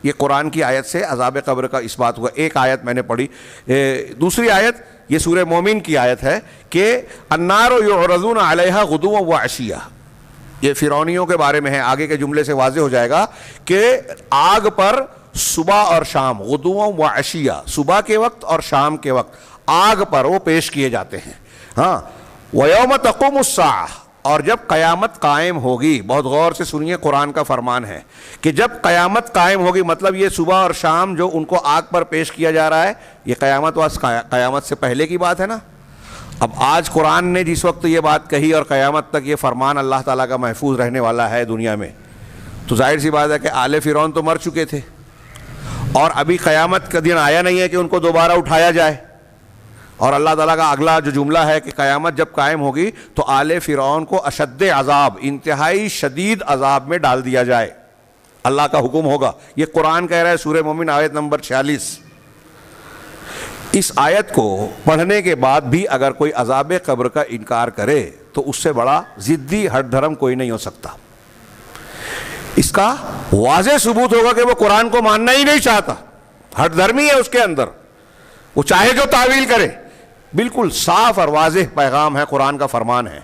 یہ قرآن کی آیت سے عذاب قبر کا اس بات ہوا. ایک آیت میں نے پڑھی. دوسری آیت یہ سورہ مومن کی آیت ہے کہ النار یعرضون علیہا غدوا وعشیا. یہ فرعونیوں کے بارے میں ہے. آگے کے جملے سے واضح ہو جائے گا کہ آگ پر صبح اور شام، غدوا وعشیا، صبح کے وقت اور شام کے وقت آگ پر وہ پیش کیے جاتے ہیں. ہاں، وَيَوْمَ تَقُومُ السَّاعَةُ، اور جب قیامت قائم ہوگی. بہت غور سے سنیے، قرآن کا فرمان ہے کہ جب قیامت قائم ہوگی، مطلب یہ صبح اور شام جو ان کو آگ پر پیش کیا جا رہا ہے، یہ قیامت سے پہلے کی بات ہے نا. اب آج قرآن نے جس وقت یہ بات کہی اور قیامت تک یہ فرمان اللہ تعالیٰ کا محفوظ رہنے والا ہے دنیا میں، تو ظاہر سی بات ہے کہ آل فرعون تو مر چکے تھے اور ابھی قیامت کا دن آیا نہیں ہے کہ ان کو دوبارہ اٹھایا جائے. اور اللہ تعالیٰ کا اگلا جو جملہ ہے کہ قیامت جب قائم ہوگی تو آل فرعون کو اشد عذاب، انتہائی شدید عذاب میں ڈال دیا جائے. اللہ کا حکم ہوگا. یہ قرآن کہہ رہا ہے، سورہ مومن آیت نمبر 46. اس آیت کو پڑھنے کے بعد بھی اگر کوئی عذاب قبر کا انکار کرے تو اس سے بڑا ضدی ہٹ دھرم کوئی نہیں ہو سکتا. اس کا واضح ثبوت ہوگا کہ وہ قرآن کو ماننا ہی نہیں چاہتا، ہٹ دھرمی ہے اس کے اندر، وہ چاہے جو تعویل کرے. بالکل صاف اور واضح پیغام ہے، قرآن کا فرمان ہے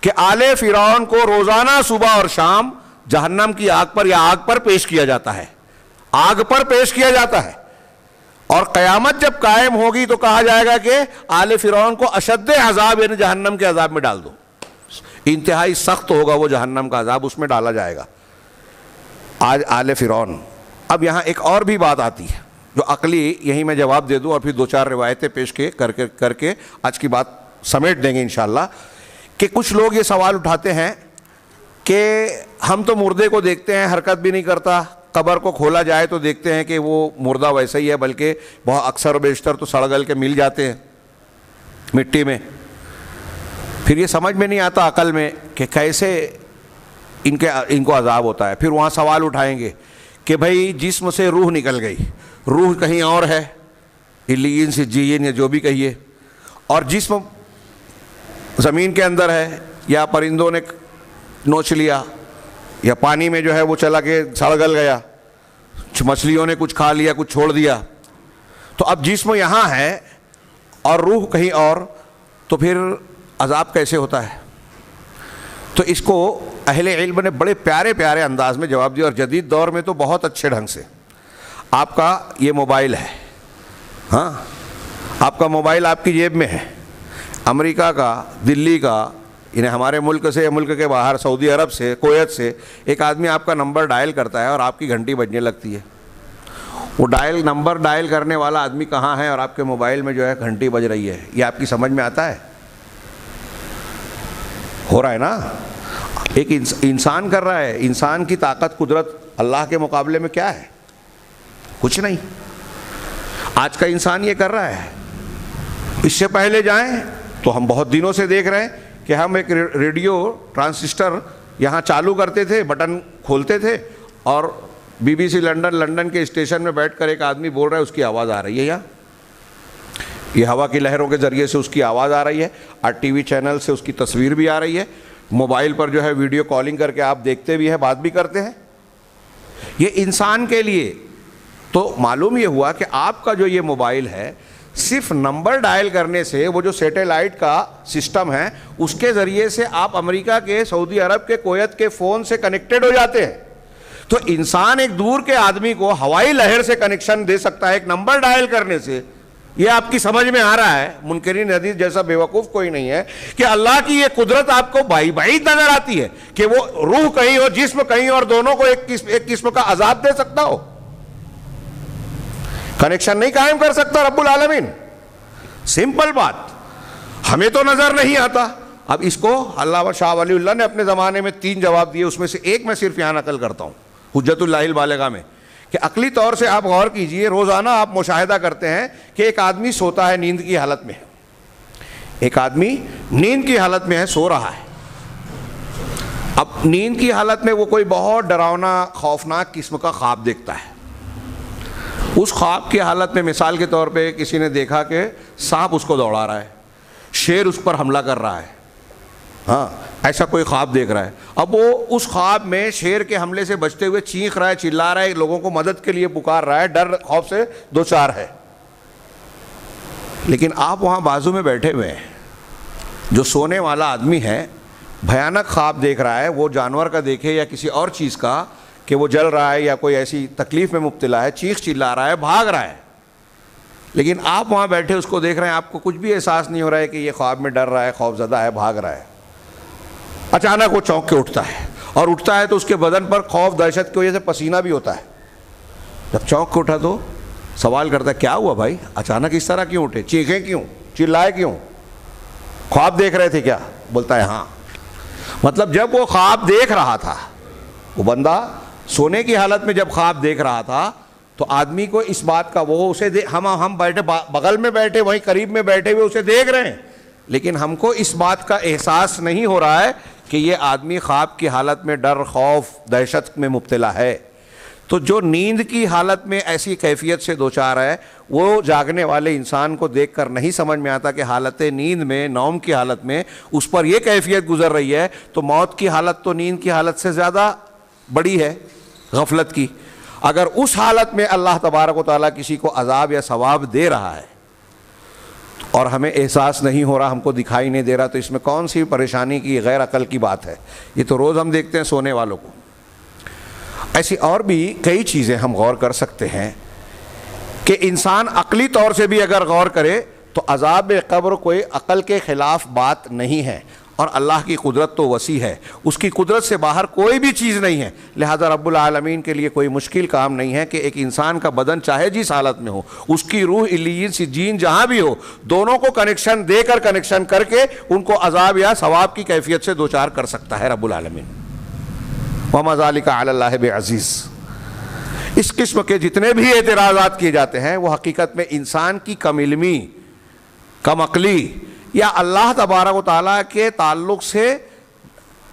کہ آل فرعون کو روزانہ صبح اور شام جہنم کی آگ پر یا آگ پر پیش کیا جاتا ہے، آگ پر پیش کیا جاتا ہے. اور قیامت جب قائم ہوگی تو کہا جائے گا کہ آل فرعون کو اشد عذاب، یعنی جہنم کے عذاب میں ڈال دو. انتہائی سخت ہوگا وہ جہنم کا عذاب، اس میں ڈالا جائے گا آج آل فرعون. اب یہاں ایک اور بھی بات آتی ہے جو عقلی، یہی میں جواب دے دوں اور پھر 2-4 روایتیں پیش کر کے آج کی بات سمیٹ دیں گے انشاءاللہ. کہ کچھ لوگ یہ سوال اٹھاتے ہیں کہ ہم تو مردے کو دیکھتے ہیں حرکت بھی نہیں کرتا، قبر کو کھولا جائے تو دیکھتے ہیں کہ وہ مردہ ویسا ہی ہے، بلکہ بہت اکثر و بیشتر تو سڑ گل کے مل جاتے ہیں مٹی میں. پھر یہ سمجھ میں نہیں آتا عقل میں کہ کیسے ان کو عذاب ہوتا ہے. پھر وہاں سوال اٹھائیں گے کہ بھائی جسم سے روح نکل گئی، روح کہیں اور ہے، علیین سے جیین یا جو بھی کہیے، اور جسم زمین کے اندر ہے یا پرندوں نے نوچ لیا یا پانی میں جو ہے وہ چلا کے سڑ گل گیا، مچھلیوں نے کچھ کھا لیا، کچھ چھوڑ دیا. تو اب جسم یہاں ہے اور روح کہیں اور، تو پھر عذاب کیسے ہوتا ہے؟ تو اس کو اہل علم نے بڑے پیارے پیارے انداز میں جواب دیا، اور جدید دور میں تو بہت اچھے ڈھنگ سے. آپ کا یہ موبائل ہے، ہاں آپ کا موبائل آپ کی جیب میں ہے. امریکہ کا، دلی کا، یعنی ہمارے ملک سے یا ملک کے باہر، سعودی عرب سے، کویت سے ایک آدمی آپ کا نمبر ڈائل کرتا ہے اور آپ کی گھنٹی بجنے لگتی ہے. وہ نمبر ڈائل کرنے والا آدمی کہاں ہے اور آپ کے موبائل میں جو ہے گھنٹی بج رہی ہے. یہ آپ کی سمجھ میں آتا ہے؟ ہو رہا ہے نا. ایک انسان کر رہا ہے. انسان کی طاقت قدرت اللہ کے مقابلے میں کیا ہے؟ کچھ نہیں. آج کا انسان یہ کر رہا ہے. اس سے پہلے جائیں تو ہم بہت دنوں سے دیکھ رہے ہیں کہ ہم ایک ریڈیو ٹرانسسٹر یہاں چالو کرتے تھے، بٹن کھولتے تھے اور BBC لندن کے اسٹیشن میں بیٹھ کر ایک آدمی بول رہا ہے، اس کی آواز آ رہی ہے. یہاں یہ ہوا کی لہروں کے ذریعے سے اس کی آواز آ رہی ہے، اور TV چینل سے اس کی تصویر بھی آ رہی ہے. موبائل پر جو ہے ویڈیو کالنگ کر کے آپ دیکھتے بھی ہیں، بات بھی کرتے ہیں. یہ انسان کے لیے تو معلوم یہ ہوا کہ آپ کا جو یہ موبائل ہے، صرف نمبر ڈائل کرنے سے وہ جو سیٹلائٹ کا سسٹم ہے اس کے ذریعے سے آپ امریکہ کے، سعودی عرب کے، کویت کے فون سے کنیکٹڈ ہو جاتے ہیں. تو انسان ایک دور کے آدمی کو ہوائی لہر سے کنیکشن دے سکتا ہے ایک نمبر ڈائل کرنے سے. یہ آپ کی سمجھ میں آ رہا ہے؟ منکرین حدیث جیسا بیوقوف کوئی نہیں ہے کہ اللہ کی یہ قدرت آپ کو بعید نظر آتی ہے کہ وہ روح کہیں اور جسم کہیں اور دونوں کو ایک قسم کا عذاب دے سکتا ہو. کنیکشن نہیں قائم کر سکتا رب العالمین. سمپل بات، ہمیں تو نظر نہیں آتا. اب اس کو علامہ شاہ ولی اللہ نے اپنے زمانے میں 3 جواب دیے، اس میں سے ایک میں صرف یہاں نقل کرتا ہوں حجت اللہ البالغہ میں، کہ عقلی طور سے آپ غور کیجئے. روزانہ آپ مشاہدہ کرتے ہیں کہ ایک آدمی سوتا ہے، نیند کی حالت میں، ایک آدمی نیند کی حالت میں ہے، سو رہا ہے. اب نیند کی حالت میں وہ کوئی بہت ڈراؤنا خوفناک قسم کا خواب دیکھتا ہے. اس خواب کی حالت میں مثال کے طور پہ کسی نے دیکھا کہ سانپ اس کو دوڑا رہا ہے، شیر اس پر حملہ کر رہا ہے. ہاں ایسا کوئی خواب دیکھ رہا ہے، اب وہ اس خواب میں شیر کے حملے سے بچتے ہوئے چیخ رہا ہے، چلا رہا ہے، لوگوں کو مدد کے لیے پکار رہا ہے، ڈر خوف سے دو چار ہے، لیکن آپ وہاں بازو میں بیٹھے ہوئے ہیں، جو سونے والا آدمی ہے بھیانک خواب دیکھ رہا ہے، وہ جانور کا دیکھے یا کسی اور چیز کا کہ وہ جل رہا ہے یا کوئی ایسی تکلیف میں مبتلا ہے، چیخ چلا رہا ہے، بھاگ رہا ہے، لیکن آپ وہاں بیٹھے اس کو دیکھ رہے ہیں، آپ کو کچھ بھی احساس نہیں ہو رہا ہے کہ یہ خواب میں ڈر رہا ہے، خوف زدہ ہے، بھاگ رہا ہے۔ اچانک وہ چونک کے اٹھتا ہے، اور اٹھتا ہے تو اس کے بدن پر خوف دہشت کی وجہ سے پسینہ بھی ہوتا ہے۔ جب چونک کے اٹھا تو سوال کرتا ہے کیا ہوا بھائی، اچانک اس طرح کیوں اٹھے، چیخیں کیوں، چلائے کیوں، خواب دیکھ رہے تھے کیا؟ بولتا ہے ہاں۔ مطلب جب وہ خواب دیکھ رہا تھا، وہ بندہ سونے کی حالت میں جب خواب دیکھ رہا تھا تو آدمی کو اس بات کا وہ اسے ہم بیٹھے بغل میں بیٹھے وہیں قریب میں بیٹھے ہوئے اسے دیکھ رہے ہیں، لیکن ہم کو اس بات کا احساس نہیں ہو رہا ہے کہ یہ آدمی خواب کی حالت میں ڈر خوف دہشت میں مبتلا ہے۔ تو جو نیند کی حالت میں ایسی کیفیت سے دوچار ہے، وہ جاگنے والے انسان کو دیکھ کر نہیں سمجھ میں آتا کہ حالت نیند میں، نوم کی حالت میں اس پر یہ کیفیت گزر رہی ہے، تو موت کی حالت تو نیند کی حالت سے زیادہ بڑی ہے غفلت کی۔ اگر اس حالت میں اللہ تبارک و تعالیٰ کسی کو عذاب یا ثواب دے رہا ہے اور ہمیں احساس نہیں ہو رہا، ہم کو دکھائی نہیں دے رہا، تو اس میں کون سی پریشانی کی، غیر عقل کی بات ہے؟ یہ تو روز ہم دیکھتے ہیں سونے والوں کو۔ ایسی اور بھی کئی چیزیں ہم غور کر سکتے ہیں کہ انسان عقلی طور سے بھی اگر غور کرے تو عذاب قبر کوئی عقل کے خلاف بات نہیں ہے، اور اللہ کی قدرت تو وسیع ہے، اس کی قدرت سے باہر کوئی بھی چیز نہیں ہے، لہذا رب العالمین کے لیے کوئی مشکل کام نہیں ہے کہ ایک انسان کا بدن چاہے جس حالت میں ہو، اس کی روح علیین سجین جہاں بھی ہو، دونوں کو کنیکشن دے کر کنیکشن کر کے ان کو عذاب یا ثواب کی کیفیت سے دوچار کر سکتا ہے رب العالمین۔ وَمَا ذَلِكَ عَلَى اللَّهِ بِعَزِيزٍ۔ اس قسم کے جتنے بھی اعتراضات کیے جاتے ہیں وہ حقیقت میں انسان کی کم علمی، کم عقلی یا اللہ تبارک و تعالیٰ کے تعلق سے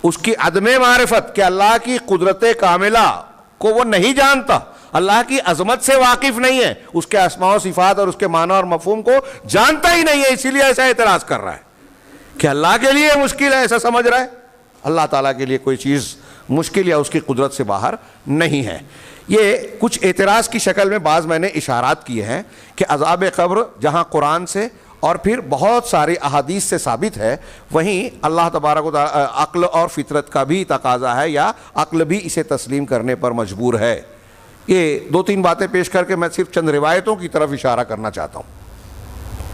اس کی عدم معرفت کہ اللہ کی قدرت کاملہ کو وہ نہیں جانتا، اللہ کی عظمت سے واقف نہیں ہے، اس کے اسماء و صفات اور اس کے معنی اور مفہوم کو جانتا ہی نہیں ہے، اسی لیے ایسا اعتراض کر رہا ہے کہ اللہ کے لیے مشکل ہے، ایسا سمجھ رہا ہے۔ اللہ تعالیٰ کے لیے کوئی چیز مشکل یا اس کی قدرت سے باہر نہیں ہے۔ یہ کچھ اعتراض کی شکل میں بعض میں نے اشارات کیے ہیں کہ عذاب قبر جہاں قرآن سے اور پھر بہت ساری احادیث سے ثابت ہے، وہیں اللہ تبارک و تعالی عقل اور فطرت کا بھی تقاضا ہے یا عقل بھی اسے تسلیم کرنے پر مجبور ہے۔ یہ دو تین باتیں پیش کر کے میں صرف چند روایتوں کی طرف اشارہ کرنا چاہتا ہوں۔